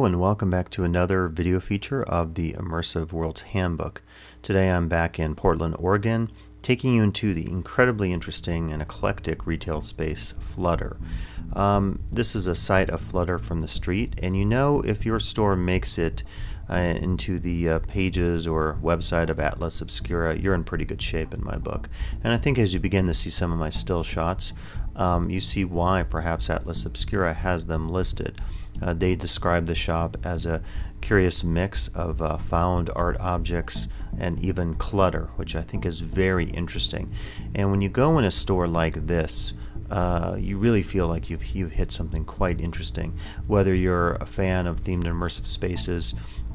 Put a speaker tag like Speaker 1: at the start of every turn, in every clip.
Speaker 1: and welcome back to another video feature of the Immersive Worlds Handbook. Today I'm back in Portland, Oregon, taking you into the incredibly interesting and eclectic retail space, Flutter. This is a site of Flutter from the street, and you know if your store makes it into the pages or website of Atlas Obscura, you're in pretty good shape in my book. And I think as you begin to see some of my still shots, you see why perhaps Atlas Obscura has them listed. They describe the shop as a curious mix of found art objects and even clutter, which I think is very interesting. And when you go in a store like this, you really feel like you've hit something quite interesting. Whether you're a fan of themed immersive spaces,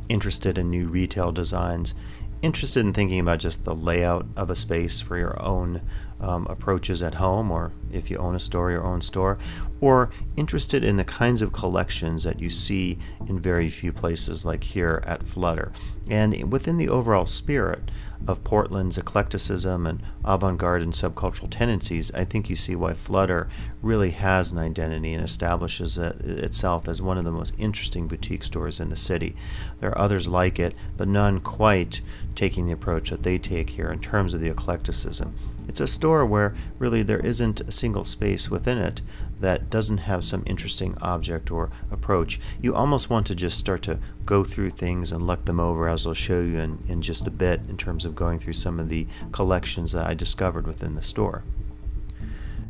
Speaker 1: interested in new retail designs, interested in thinking about just the layout of a space for your own approaches at home, or if you own a store, your own store, or interested in the kinds of collections that you see in very few places like here at Flutter. And within the overall spirit of Portland's eclecticism and avant-garde and subcultural tendencies, I think you see why Flutter really has an identity and establishes itself as one of the most interesting boutique stores in the city. There are others like it, but none quite taking the approach that they take here in terms of the eclecticism. It's a store where really there isn't a single space within it that doesn't have some interesting object or approach. You almost want to just start to go through things and look them over, as I'll show you in just a bit in terms of going through some of the collections that I discovered within the store.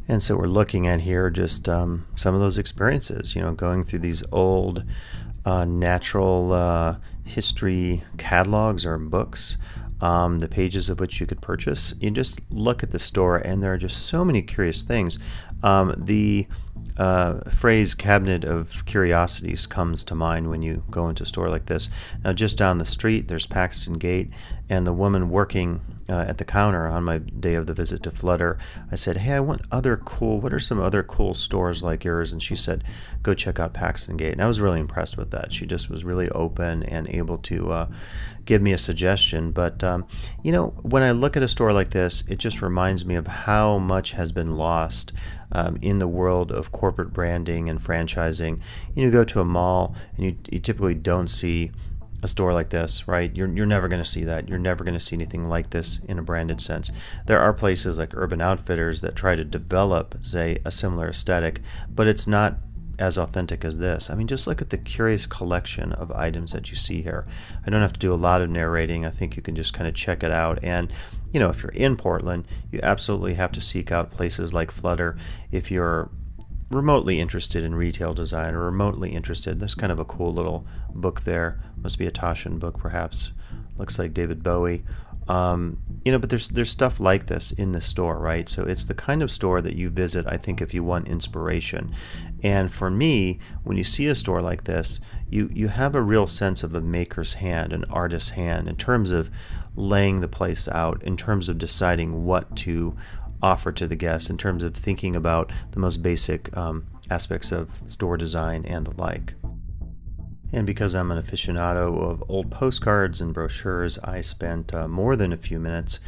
Speaker 1: And so we're looking at here just some of those experiences, going through these old natural history catalogs or books, the pages of which you could purchase. You just look at the store and there are just so many curious things. The phrase cabinet of curiosities comes to mind when you go into a store like this. Now just down the street there's Paxton Gate, and the woman working at the counter on my day of the visit to Flutter, I said, hey, what are some other cool stores like yours? And she said, go check out Paxton Gate. And I was really impressed with that. She just was really open and able to give me a suggestion. But when I look at a store like this, it just reminds me of how much has been lost in the world of corporate branding and franchising. You go to a mall and you typically don't see a store like this, right? You're never going to see that. You're never going to see anything like this in a branded sense. There are places like Urban Outfitters that try to develop, say, a similar aesthetic, but it's not as authentic as this. I mean, just look at the curious collection of items that you see here. I don't have to do a lot of narrating. I think you can just kind of check it out. And if you're in Portland, you absolutely have to seek out places like Flutter. If you're remotely interested in retail design or remotely interested, there's kind of a cool little book there. Must be a Taschen book, perhaps. Looks like David Bowie. But there's stuff like this in the store, right? So it's the kind of store that you visit, I think, if you want inspiration. And for me, when you see a store like this, you have a real sense of the maker's hand, an artist's hand, in terms of laying the place out, in terms of deciding what to offer to the guests, in terms of thinking about the most basic aspects of store design and the like. And because I'm an aficionado of old postcards and brochures, I spent more than a few minutes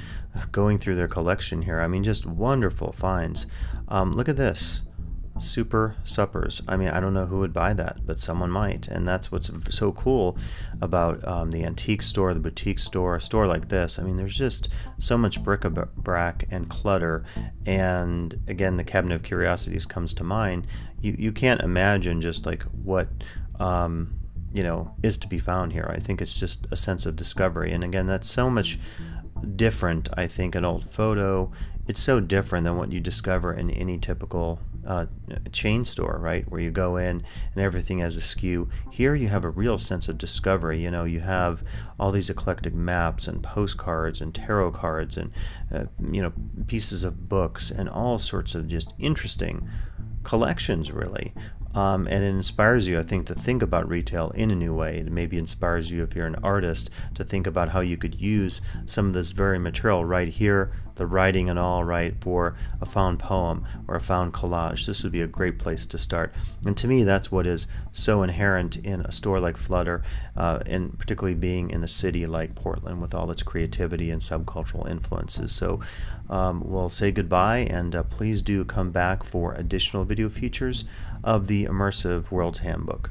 Speaker 1: going through their collection here. I mean, just wonderful finds. Look at this. Super Suppers. I mean, I don't know who would buy that, but someone might. And that's what's so cool about the antique store, the boutique store, a store like this. I mean, there's just so much bric-a-brac and clutter. And again, the Cabinet of Curiosities comes to mind. You can't imagine just like what is to be found here. I think it's just a sense of discovery. And again, that's so much different. I think an old photo, it's so different than what you discover in any typical chain store, right, where you go in and everything has a skew. Here you have a real sense of discovery. You have all these eclectic maps and postcards and tarot cards and pieces of books and all sorts of just interesting collections, really. And it inspires you, I think, to think about retail in a new way. It maybe inspires you, if you're an artist, to think about how you could use some of this very material right here, the writing and all, right, for a found poem or a found collage. This would be a great place to start. And to me, that's what is so inherent in a store like Flutter, and particularly being in a city like Portland with all its creativity and subcultural influences. So we'll say goodbye, and please do come back for additional video features of the Immersive Worlds Handbook.